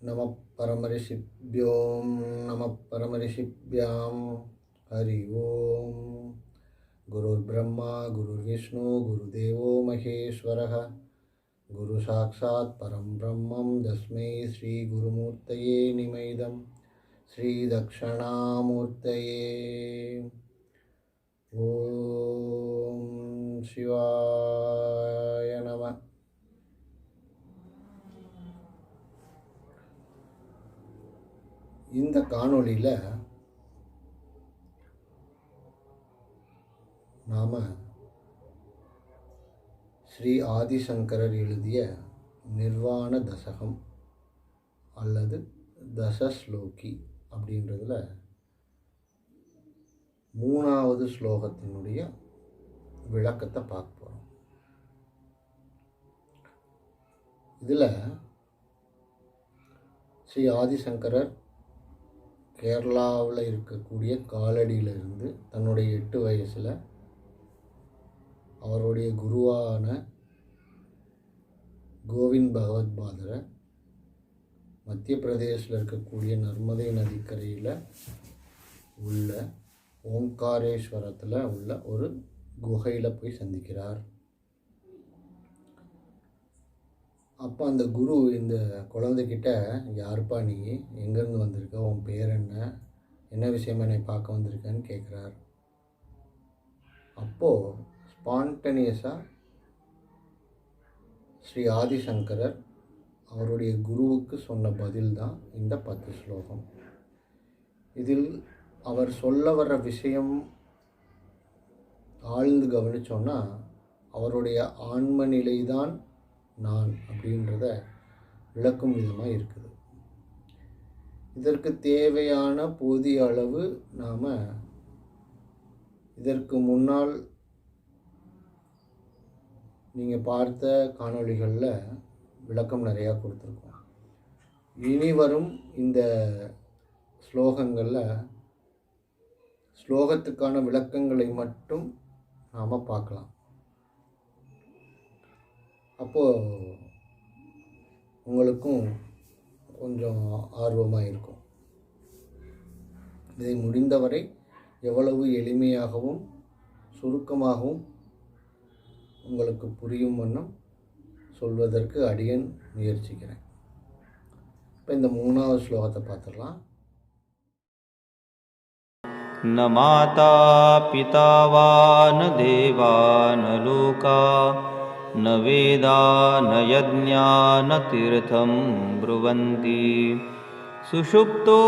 நம பரமரிஷிப்யோம் நம பரமரிஷிப்யாம். ஹரி ஓம். குருர் பிரம்மா குருர் விஷ்ணு குருதேவோ மகேஸ்வரः. குரு சாட்சாத் பரம் பிரம்மம் தஸ்மை ஸ்ரீ குருமூர்த்தயே நிமைதம். ஸ்ரீ தக்ஷணாமூர்த்தயே. ஓம் சிவாய நம. இந்த காணொளியில் நாம் ஸ்ரீ ஆதிசங்கரர் எழுதிய நிர்வாண தசகம் அல்லது தசஸ்லோகி அப்படின்றதுல 3வது ஸ்லோகத்தினுடைய விளக்கத்தை பார்க்க போகிறோம். இதில் ஸ்ரீ ஆதிசங்கரர் கேரளாவில் இருக்கக்கூடிய காலடியிலிருந்து தன்னுடைய 8 வயசில் அவருடைய குருவான கோவிந்த் பகவத் பாதரை மத்திய பிரதேசில் இருக்கக்கூடிய நர்மதை நதிக்கரையில் உள்ள ஓங்காரேஸ்வரத்தில் உள்ள ஒரு குகையில் போய் சந்திக்கிறார். அப்போ அந்த குரு இந்த குழந்தைகிட்ட, யாருப்பா நீ, எங்கேருந்து வந்திருக்க, உன் பேர் என்ன விஷயம் என்னை பார்க்க வந்திருக்கேன்னு கேட்குறார். அப்போது ஸ்பான்டனியஸாக ஸ்ரீ ஆதிசங்கரர் அவருடைய குருவுக்கு சொன்ன பதில் தான் இந்த 10 ஸ்லோகம். இதில் அவர் சொல்ல வர்ற விஷயம் ஆழ்ந்து கவனித்தோன்னா அவருடைய ஆன்ம நிலைதான் நான் அப்படின்றத விளக்கும் விதமாக இருக்குது. இதற்கு தேவையான போதிய அளவு நாம் இதற்கு முன்னால் நீங்கள் பார்த்த காணொளிகளில் விளக்கம் நிறையா கொடுத்துருக்கோம். இனி வரும் இந்த ஸ்லோகங்களில் ஸ்லோகத்துக்கான விளக்கங்களை மட்டும் நாம் பார்க்கலாம். அப்போது உங்களுக்கும் கொஞ்சம் ஆர்வமாக இருக்கும். இதை முடிந்தவரை எவ்வளவு எளிமையாகவும் சுருக்கமாகவும் உங்களுக்கு புரியும் வண்ணம் சொல்வதற்கு அடியேன் முயற்சிக்கிறேன். இப்போ இந்த 3வது ஸ்லோகத்தை பார்த்துடலாம். न माता पिता वा न देवा न लोका न वेदा न यज्ञा न तीर्थं ब्रुवन्ति सुषुप्तो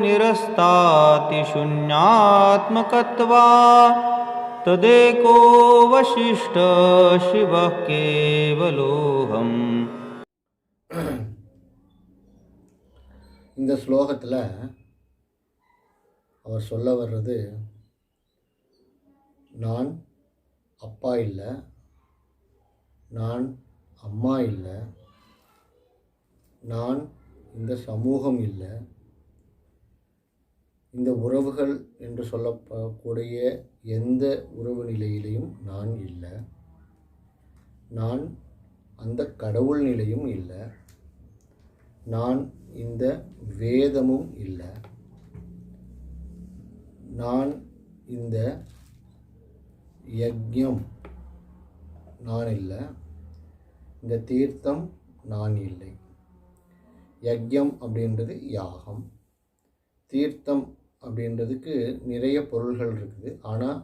निरस्ताति शून्यात्मकत्वा तदेको वशिष्ठ शिवः केवलोऽहम्. இந்த ஸ்லோகத்தில் அவர் சொல்ல வர்றது, நான் அப்பா இல்லை, நான் அம்மா இல்லை, நான் இந்த சமூகம் இல்லை, இந்த உறவுகள் என்று சொல்லக்கூடிய எந்த உறவு நிலையிலையும் நான் இல்லை, நான் அந்த கடவுள் நிலையும் இல்லை, நான் இந்த வேதமும் இல்லை, நான் இந்த யஜ்ஞம் நான் இல்லை, இந்த தீர்த்தம் நான் இல்லை. யஜ்ஞம் அப்படின்றது யாகம், தீர்த்தம் அப்படின்றதுக்கு நிறைய பொருள்கள் இருக்குது. ஆனால்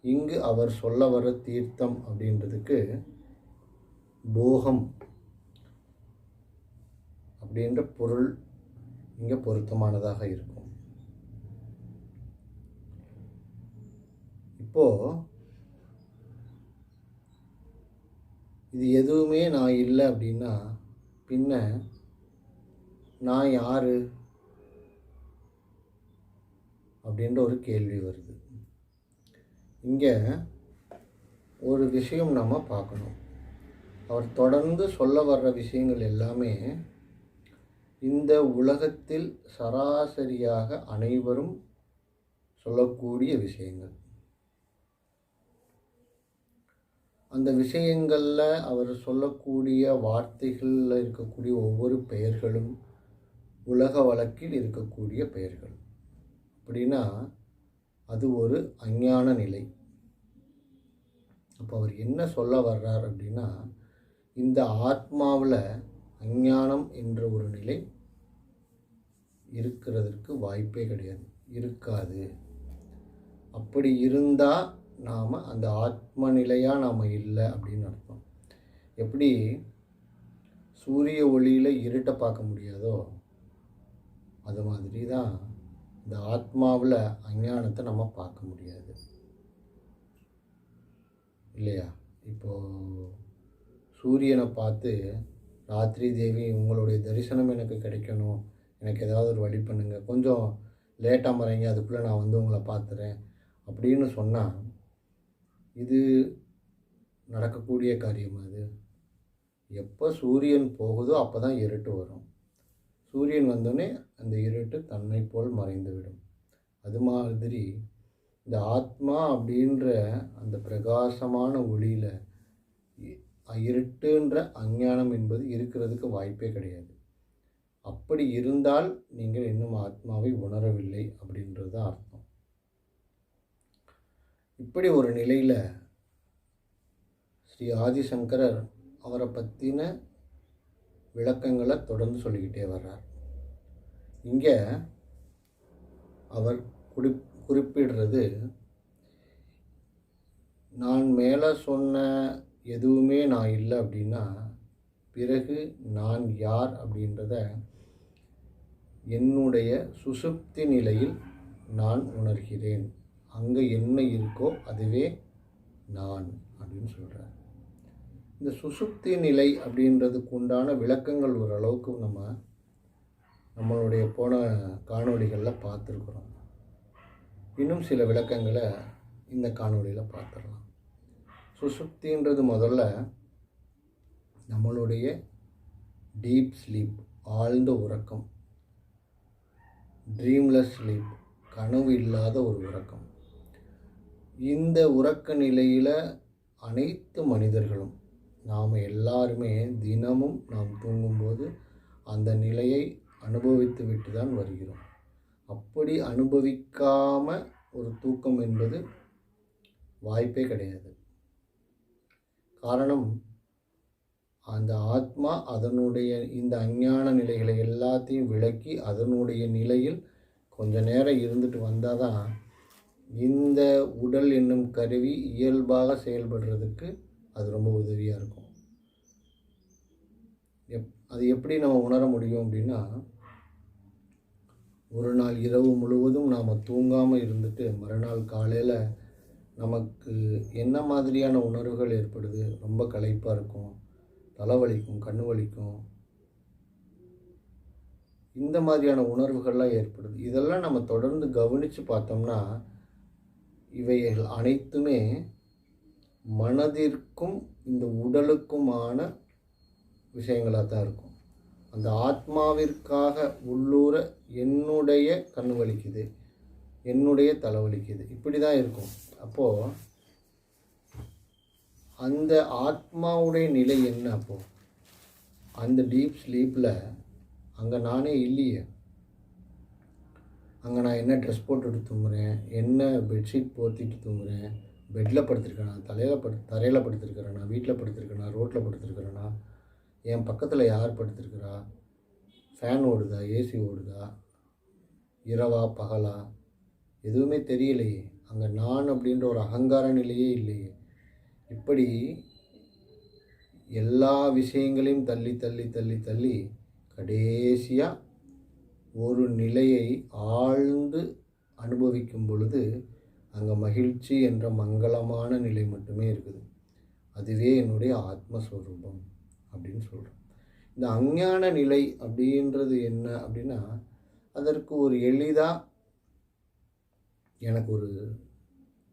இங்கு அவர் சொல்ல வர தீர்த்தம் அப்படின்றதுக்கு போகம் அப்படின்ற பொருள் இங்கே பொருத்தமானதாக இருக்கும். இப்போது இது எதுவுமே நான் இல்லை அப்படின்னா பின்ன நான் யார் அப்படின்ற ஒரு கேள்வி வருது. இங்கே ஒரு விஷயம் நம்ம பார்க்கணும். அவர் தொடர்ந்து சொல்ல வர்ற விஷயங்கள் எல்லாமே இந்த உலகத்தில் சராசரியாக அனைவரும் சொல்லக்கூடிய விஷயங்கள். அந்த விஷயங்களில் அவர் சொல்லக்கூடிய வார்த்தைகளில் இருக்கக்கூடிய ஒவ்வொரு பெயர்களும் உலக வழக்கில் இருக்கக்கூடிய பெயர்கள். அப்படின்னா அது ஒரு அஞ்ஞான நிலை. அப்போ அவர் என்ன சொல்ல வர்றார் அப்படின்னா, இந்த ஆத்மாவில் அஞ்ஞானம் என்ற ஒரு நிலை இருக்கிறதுக்கு வாய்ப்பே கிடையாது, இருக்காது. அப்படி இருந்தால் நாம் அந்த ஆத்ம நிலையாக நாம் இல்லை அப்படின்னு அர்த்தம். எப்படி சூரிய ஒளியில் இருட்டை பார்க்க முடியாதோ அது மாதிரி தான் இந்த ஆத்மாவில் அஞ்ஞானத்தை நம்ம பார்க்க முடியாது, இல்லையா? இப்போது சூரியனை பார்த்து ராத்திரி தேவி உங்களுடைய தரிசனம் எனக்கு கிடைக்கணும், எனக்கு ஏதாவது ஒரு வழி பண்ணுங்கள், கொஞ்சம் லேட்டாக மறைங்க, அதுக்குள்ளே நான் வந்து உங்களை பார்த்துறேன் அப்படின்னு சொன்னால் இது நடக்கக்கூடிய காரியம். அது எப்போ சூரியன் போகுதோ அப்போ தான் இருட்டு வரும். சூரியன் வந்தோடனே அந்த இருட்டு தன்னை போல் மறைந்துவிடும். அது மாதிரி இந்த ஆத்மா அப்படின்ற அந்த பிரகாசமான ஒளியில் இருட்டுன்ற அஞ்ஞானம் என்பது இருக்கிறதுக்கு வாய்ப்பே கிடையாது. அப்படி இருந்தால் நீங்கள் இன்னும் ஆத்மாவை உணரவில்லை அப்படின்றது தான் அர்த்தம். இப்படி ஒரு நிலையில் ஸ்ரீ ஆதிசங்கரர் அவரை பற்றின விளக்கங்களை தொடர்ந்து சொல்லிக்கிட்டே வர்றார். இங்கே அவர் குறிப்பிடுறது, நான் மேலே சொன்ன எதுவுமே நான் இல்லை அப்படின்னா பிறகு நான் யார் அப்படின்றத என்னுடைய சுசுப்தி நிலையில் நான் உணர்கிறேன். அங்கே என்ன இருக்கோ அதுவே நான் அப்படின்னு சொல்கிறார். இந்த சுசுப்தி நிலை அப்படின்றதுக்கு உண்டான விளக்கங்கள் ஓரளவுக்கு நம்மளுடைய போன காணொளிகளில் பார்த்துருக்குறோம். இன்னும் சில விளக்கங்களை இந்த காணொளியில் பார்த்துடலாம். சுசுப்தின்றது முதல்ல நம்மளுடைய டீப் ஸ்லீப், ஆழ்ந்த உறக்கம், ட்ரீம்லெஸ் ஸ்லீப், கனவு இல்லாத ஒரு உறக்கம். இந்த உறக்க நிலையில் அனைத்து மனிதர்களும் நாம் எல்லாருமே தினமும் நாம் தூங்கும்போது அந்த நிலையை அனுபவித்து விட்டு தான் வருகிறோம். அப்படி அனுபவிக்காமல் ஒரு தூக்கம் என்பது வாய்ப்பே கிடையாது. காரணம், அந்த ஆத்மா அதனுடைய இந்த அஞ்ஞான நிலைகளை எல்லாத்தையும் விளக்கி அதனுடைய நிலையில் கொஞ்ச நேரம் இருந்துட்டு வந்தால் தான் இந்த உடல் என்னும் கருவி இயல்பாக செயல்படுறதுக்கு அது ரொம்ப உதவியாக இருக்கும். அது எப்படி நம்ம உணர முடியும் அப்படின்னா, ஒரு நாள் இரவு முழுவதும் நாம் தூங்காமல் இருந்துட்டு மறுநாள் காலையில் நமக்கு என்ன மாதிரியான உணர்வுகள் ஏற்படுது, ரொம்ப களைப்பாக இருக்கும், தலைவலிக்கும், கண்ணு வலிக்கும், இந்த மாதிரியான உணர்வுகள்லாம் ஏற்படுது. இதெல்லாம் நம்ம தொடர்ந்து கவனித்து பார்த்தோம்னா இவைகள் அனைத்துமே மனதிற்கும் இந்த உடலுக்குமான விஷயங்களாக தான் இருக்கும். அந்த ஆத்மாவிற்காக உள்ளூர என்னுடைய கண் வலிக்குது, என்னுடைய தலைவலிக்குது, இப்படி தான் இருக்கும். அப்போது அந்த ஆத்மாவுடைய நிலை என்ன? அப்போது அந்த டீப் ஸ்லீப்பில் அங்கே நானே இல்லையே. அங்கே நான் என்ன ட்ரெஸ் போட்டுட்டு தூங்குறேன், என்ன பெட்ஷீட் போத்திட்டு தூங்குறேன், பெட்டில் படுத்திருக்கேனா, தரையில் படுத்திருக்கிறேனா, வீட்டில் படுத்திருக்கேனா, ரோட்டில் படுத்திருக்கிறேனா, என் பக்கத்தில் யார் படுத்திருக்கிறா, ஃபேன் ஓடுதா, ஏசி ஓடுதா, இரவா பகலா, எதுவுமே தெரியலையே. அங்கே நான் அப்படின்ற ஒரு அகங்கார நிலையே இல்லையே. இப்படி எல்லா விஷயங்களையும் தள்ளி தள்ளி தள்ளி தள்ளி கடைசியாக ஒரு நிலையை ஆழ்ந்து அனுபவிக்கும் பொழுது அங்கே மகிழ்ச்சி என்ற மங்களமான நிலை மட்டுமே இருக்குது. அதுவே என்னுடைய ஆத்மஸ்வரூபம் அப்படின்னு சொல்கிறேன். இந்த அஞ்ஞான நிலை அப்படின்றது என்ன அப்படின்னா, அதற்கு ஒரு எளிதாக எனக்கு ஒரு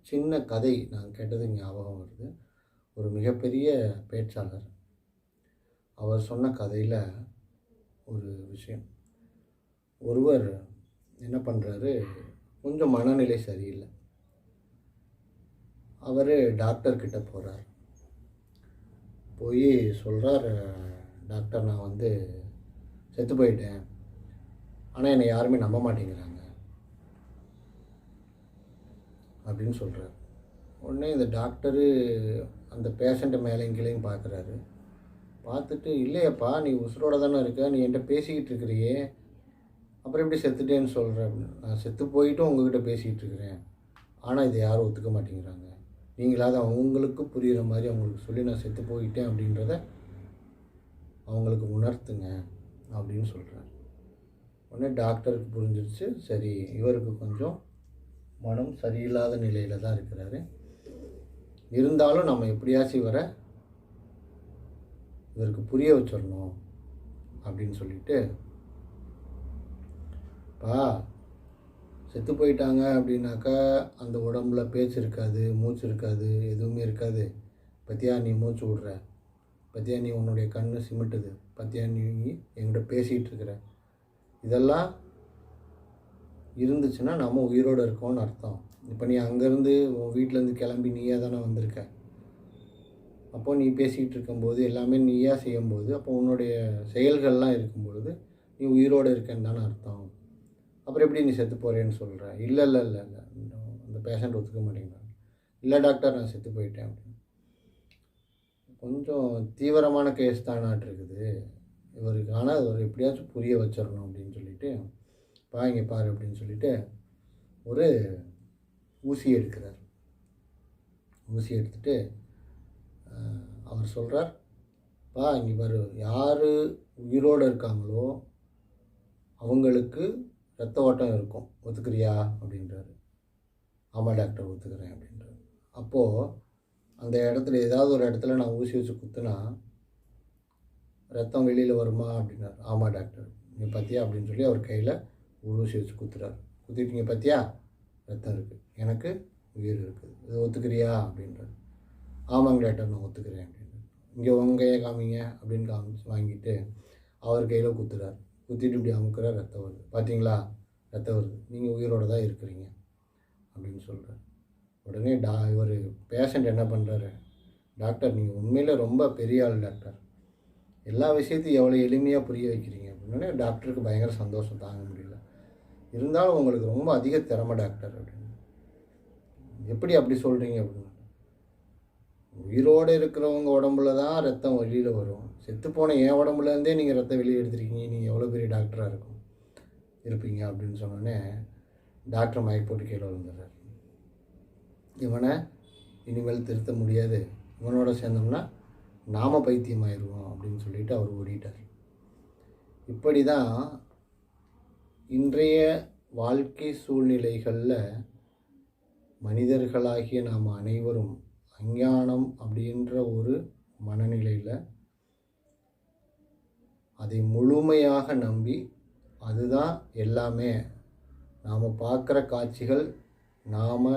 சின்ன கதை நான் கேட்டது ஞாபகம் வருது. ஒரு மிகப்பெரிய பேச்சாளர், அவர் சொன்ன கதையில் ஒரு விஷயம். ஒருவர் என்ன பண்ணுறாரு, கொஞ்சம் மனநிலை சரியில்லை. அவர் டாக்டர்கிட்ட போகிறார். போய் சொல்கிறார், டாக்டர் நான் செத்து போயிட்டேன், ஆனால் என்னை யாருமே நம்ப மாட்டேங்கிறாங்க அப்படின்னு சொல்கிறார். உடனே இந்த டாக்டரு அந்த பேஷண்ட்டை மேலேயும் கீழேயும் பார்க்குறாரு. பார்த்துட்டு, இல்லையப்பா நீ உசுரோட தானே இருக்க, நீ என்கிட்ட பேசிக்கிட்டு இருக்கிறியே, அப்புறம் எப்படி செத்துட்டேன்னு சொல்கிற அப்படின்னு. நான் செத்து போயிட்டும் உங்ககிட்ட பேசிக்கிட்டு இருக்கிறேன், ஆனால் இதை யாரும் ஒத்துக்க மாட்டேங்கிறாங்க. நீங்களாவது அவங்களுக்கு புரிகிற மாதிரி அவங்களுக்கு சொல்லி நான் செத்து போயிட்டேன் அப்படின்றத அவங்களுக்கு உணர்த்துங்க அப்படின்னு சொல்கிறார். உடனே டாக்டருக்கு புரிஞ்சிருச்சு, சரி இவருக்கு கொஞ்சம் மனம் சரியில்லாத நிலையில் தான் இருக்கிறாரு, இருந்தாலும் நம்ம எப்படியாச்சும் இவருக்கு புரிய வச்சிடணும் அப்படின்னு சொல்லிட்டு, செத்து போயிட்டாங்க அப்படின்னாக்கா அந்த உடம்புல பேச்சு இருக்காது, மூச்சு இருக்காது, எதுவுமே இருக்காது. பத்தியா நீ மூச்சு விடுற, பத்தியா நீ உன்னுடைய கண் சிமிட்டுது, பத்தியா நீ என்கிட்ட பேசிகிட்டு இருக்கிற, இதெல்லாம் இருந்துச்சுன்னா நம்ம உயிரோடு இருக்கோம்னு அர்த்தம். இப்போ நீ அங்கேருந்து உன் வீட்டிலேருந்து கிளம்பி நீயே தானே வந்திருக்க, அப்போது நீ பேசிகிட்டு இருக்கும்போது எல்லாமே நீயா செய்யும்போது அப்போ உன்னுடைய செயல்கள்லாம் இருக்கும் பொழுது நீ உயிரோடு இருக்கேன்னு தானே அர்த்தம். அப்புறம் எப்படி நீ செத்து போகிறேன்னு சொல்கிற? இல்லை இல்லை இல்லை இல்லை அந்த பேஷண்ட் ஒத்துக்க மாட்டேங்கிறாங்க. இல்லை டாக்டர் நான் செத்து போயிட்டேன் அப்படின்னு. கொஞ்சம் தீவிரமான கேஸ் தானாட்டு இருக்குது இவருக்கு, ஆனால் இவர் எப்படியாச்சும் புரிய வச்சிடணும் அப்படின்னு சொல்லிட்டு, இங்கே பாரு அப்படின்னு சொல்லிட்டு ஒரு ஊசி எடுக்கிறார். ஊசி எடுத்துகிட்டு அவர் சொல்கிறார், இங்கே பாரு, யார் உயிரோடு இருக்காங்களோ அவங்களுக்கு ரத்த ஓட்டம் இருக்கும், ஒத்துக்கிறியா அப்படின்றாரு. ஆமாம் டாக்டர் ஒத்துக்கிறேன் அப்படின்றாரு. அப்போது அந்த இடத்துல ஏதாவது ஒரு இடத்துல நான் ஊசி வச்சு குத்துனா ரத்தம் வெளியில் வருமா அப்படின்னாரு. ஆமாம் டாக்டர், நீ பார்த்தியா அப்படின்னு சொல்லி அவர் கையில் ஒரு ஊசி வச்சு குத்துறாரு. குத்திட்டீங்க பார்த்தியா, ரத்தம் இருக்குது, எனக்கு உயிர் இருக்குது, இதை ஒத்துக்கிறியா அப்படின்றாரு. ஆமாங்க டாக்டர் நான் ஒத்துக்கிறேன் அப்படின்னு. இங்கே உங்கள் கையை காமிங்க அப்படின்னு வாங்கிட்டு அவர் கையில் குத்துறாரு. குத்திட்டு இப்படி அமுக்குற, ரத்தம் வருது, பார்த்தீங்களா ரத்தம் வருது, நீங்கள் உயிரோடு தான் இருக்கிறீங்க அப்படின்னு சொல்கிறார். உடனே இவர் பேஷண்ட் என்ன பண்ணுறாரு, டாக்டர் நீங்கள் உண்மையில் ரொம்ப பெரிய ஆள் டாக்டர், எல்லா விஷயத்தையும் எவ்வளோ எளிமையாக புரிய வைக்கிறீங்க அப்படின்னே டாக்டருக்கு பயங்கர சந்தோஷம் தாங்க முடியல. இருந்தாலும் உங்களுக்கு ரொம்ப அதிக திறமை டாக்டர் அப்படின்னு. எப்படி அப்படி சொல்கிறீங்க அப்படின்னு. உயிரோடு இருக்கிறவங்க உடம்புல தான் ரத்தம் வெளியில் வரும், செத்துப்போன என் உடம்புலேருந்தே நீங்கள் ரத்தம் வெளியே எடுத்துருக்கீங்க, நீங்கள் எவ்வளோ பெரிய டாக்டராக இருப்பீங்க அப்படின்னு சொன்னோடனே டாக்டர் மயக்க போட்டு கீழே விழுந்துடுறார். இவனை இனிமேல் திருத்த முடியாது, இவனோட சேர்ந்தோம்னா நாம பைத்தியமாயிருவோம் அப்படின்னு சொல்லிட்டு அவர் ஓடிட்டார். இப்படி தான் இன்றைய வாழ்க்கை சூழ்நிலைகளில் மனிதர்களாகிய நாம் அனைவரும் அஞ்ஞானம் அப்படின்ற ஒரு மனநிலையில் அதை முழுமையாக நம்பி அதுதான் எல்லாமே, நாம் பார்க்குற காட்சிகள், நாம்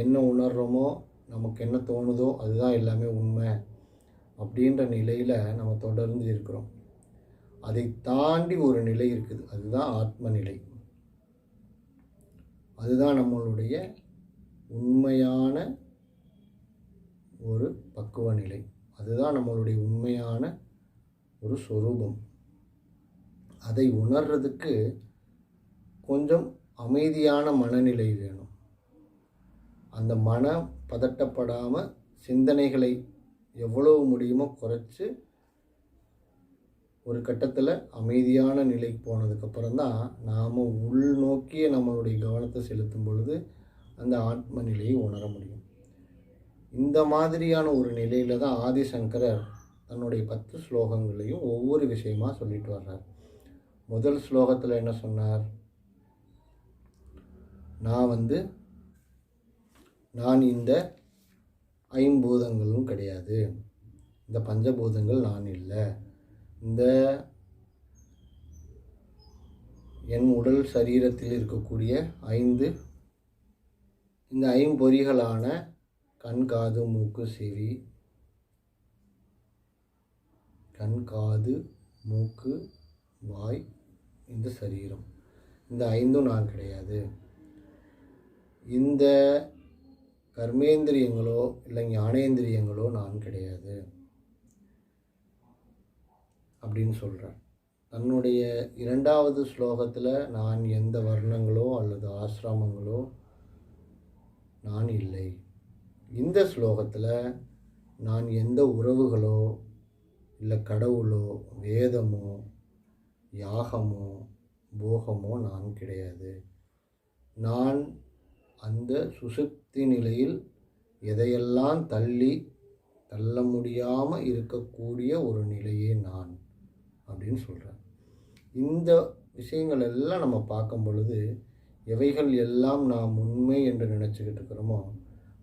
என்ன உணர்கிறோமோ, நமக்கு என்ன தோணுதோ அதுதான் எல்லாமே உண்மை அப்படின்ற நிலையில் நம்ம தொடர்ந்து இருக்கிறோம். அதை தாண்டி ஒரு நிலை இருக்குது, அதுதான் ஆத்ம நிலை. அதுதான் நம்மளுடைய உண்மையான ஒரு பக்குவ நிலை, அதுதான் நம்மளுடைய உண்மையான ஒரு சொரூபம். அதை உணர்றதுக்கு கொஞ்சம் அமைதியான மனநிலை வேணும். அந்த மனம் பதட்டப்படாமல் சிந்தனைகளை எவ்வளவு முடியுமோ குறைச்சி ஒரு கட்டத்தில் அமைதியான நிலைக்கு போனதுக்கப்புறம் தான் நாம் உள்நோக்கிய நம்மளுடைய கவனத்தை செலுத்தும் பொழுது அந்த ஆத்ம நிலையை உணர முடியும். இந்த மாதிரியான ஒரு நிலையில் தான் ஆதிசங்கரர் தன்னுடைய 10 ஸ்லோகங்களையும் ஒவ்வொரு விஷயமாக சொல்லிட்டு வர்றார். முதல் ஸ்லோகத்தில் என்ன சொன்னார், நான் இந்த ஐம்பூதங்களும் கிடையாது, இந்த பஞ்சபூதங்கள் நான் இல்லை, இந்த என் உடல் சரீரத்தில் இருக்கக்கூடிய இந்த ஐம்பொறிகளான கண் காது மூக்கு செவி, கண் காது மூக்கு வாய், இந்த சரீரம், இந்த 5ம் நான் கிடையாது. இந்த கர்மேந்திரியங்களோ இல்லை ஞானேந்திரியங்களோ நான் கிடையாது அப்படின்னு சொல்கிறேன். தன்னுடைய 2வது ஸ்லோகத்தில் நான் எந்த வர்ணங்களோ அல்லது ஆசிரமங்களோ நான் இல்லை. இந்த ஸ்லோகத்தில் நான் எந்த உறவுகளோ இல்லை கடவுளோ வேதமோ யாகமோ போகமோ நான் கிடையாது. நான் அந்த சுசுப்தி நிலையில் எதையெல்லாம் தள்ள முடியாமல் இருக்கக்கூடிய ஒரு நிலையே நான் அப்படின்னு சொல்கிறேன். இந்த விஷயங்கள் எல்லாம் நம்ம பார்க்கும் பொழுது எவைகள் எல்லாம் நாம் உண்மை என்று நினச்சிக்கிட்டு இருக்கிறோமோ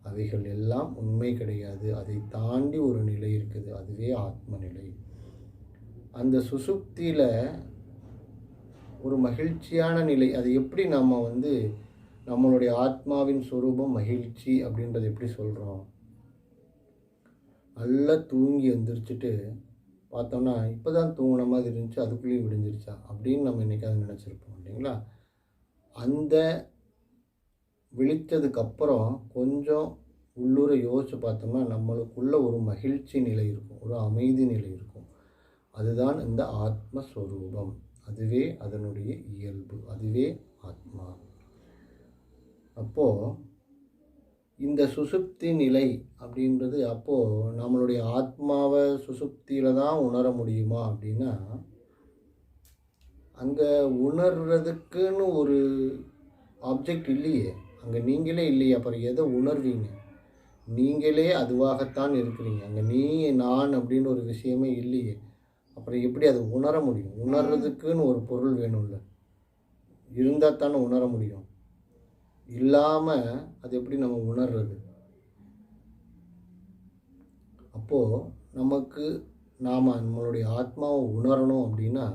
அவைகள் எல்லாம் உண்மை கிடையாது. அதை தாண்டி ஒரு நிலை இருக்குது, அதுவே ஆத்ம நிலை. அந்த சுசுப்தியில் ஒரு மகிழ்ச்சியான நிலை. அது எப்படி நம்ம நம்மளுடைய ஆத்மாவின் சொரூபம் மகிழ்ச்சி அப்படின்றது எப்படி சொல்கிறோம்? நல்லா தூங்கி எந்திரிச்சிட்டு பார்த்தோன்னா இப்போ தான் தூங்கின மாதிரி இருந்துச்சு, அதுக்குள்ளேயும் விடிஞ்சிருச்சா அப்படின்னு நம்ம என்றைக்காவது நினச்சிருப்போம் இல்லைங்களா? அந்த விழித்ததுக்கப்புறம் கொஞ்சம் உள்ளூர யோசித்து பார்த்தோம்னா நம்மளுக்குள்ள ஒரு மகிழ்ச்சி நிலை இருக்கும், ஒரு அமைதி நிலை இருக்கும். அதுதான் இந்த ஆத்மஸ்வரூபம். அதுவே அதனுடைய இயல்பு, அதுவே ஆத்மா. அப்போது இந்த சுசுப்தி நிலை அப்படின்றது அப்போது நம்மளுடைய ஆத்மாவை சுசுப்தியில் தான் உணர முடியுமா அப்படின்னா, அங்கே உணர்றதுக்குன்னு ஒரு ஆப்ஜெக்ட் இல்லையே, அங்கே நீங்களே இல்லையே, அப்புறம் எதை உணர்வீங்க? நீங்களே அதுவாகத்தான் இருக்கிறீங்க. அங்கே நீ நான் அப்படின்னு ஒரு விஷயமே இல்லையே, அப்புறம் எப்படி அதை உணர முடியும்? உணர்றதுக்குன்னு ஒரு பொருள் வேணும்ல, இருந்தால் தானே உணர முடியும். இல்லாமல் அது எப்படி நம்ம உணர்றது? அப்போது நம்மளுடைய ஆத்மாவை உணரணும் அப்படின்னா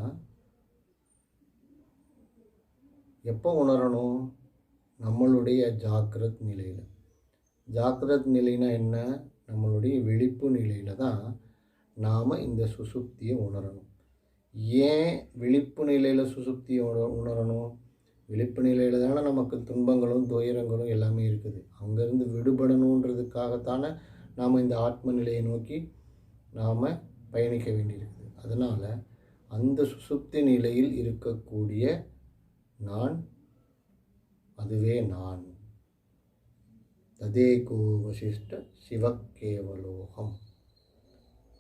எப்போ உணரணும்? நம்மளுடைய ஜாக்கிரத் நிலையில். ஜாக்கிரத் நிலைனா என்ன? நம்மளுடைய விழிப்பு நிலையில் தான் நாம் இந்த சுசுப்தியை உணரணும். ஏன் விழிப்பு நிலையில் சுசுப்தியை உணரணும்? விழிப்பு நிலையில் தானே நமக்கு துன்பங்களும் துயரங்களும் எல்லாமே இருக்குது. அங்கேருந்து விடுபடணுன்றதுக்காகத்தானே நாம் இந்த ஆத்ம நிலையை நோக்கி நாம் பயணிக்க வேண்டியிருக்குது. அதனால் அந்த சுசுப்தி நிலையில் இருக்கக்கூடிய நான், அதுவே நான். ததேகோ வசிஷ்ட சிவக்கேவலோகம்.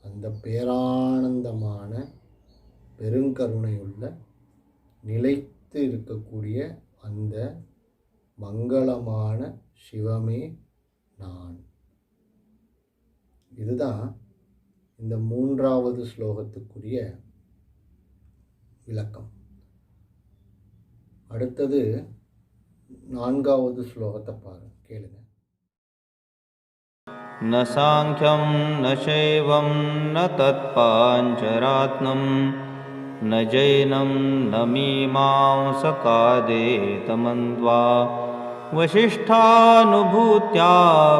அந்த பேரானந்தமான பெருங்கருணையுள்ள நிலைத்து இருக்கக்கூடிய அந்த மங்களமான சிவமே நான். இதுதான் இந்த 3வது ஸ்லோகத்துக்குரிய விளக்கம். அடுத்தது 4வது ஸ்லோகத்தை கேளுங்க. न साङ्ख्यं न शैवं न तत्पाञ्चरात्मं न जैनं न मीमांसकादेतमन्त्वा वसिष्ठानुभूत्या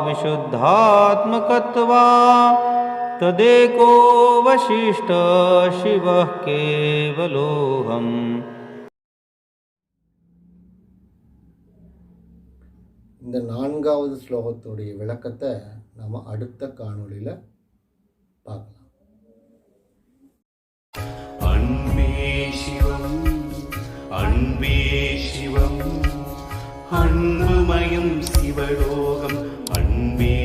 विशुद्धात्मकत्वा तदेको वसिष्ठ शिवः केवलोऽहम्. இந்த 4வது ஸ்லோகத்துடைய விளக்கத்தை நாம் அடுத்த காணொளியில் பார்க்கலாம். அன்பே சிவம், அன்பே சிவம், அன்புமயம் சிவலோகம், அன்பே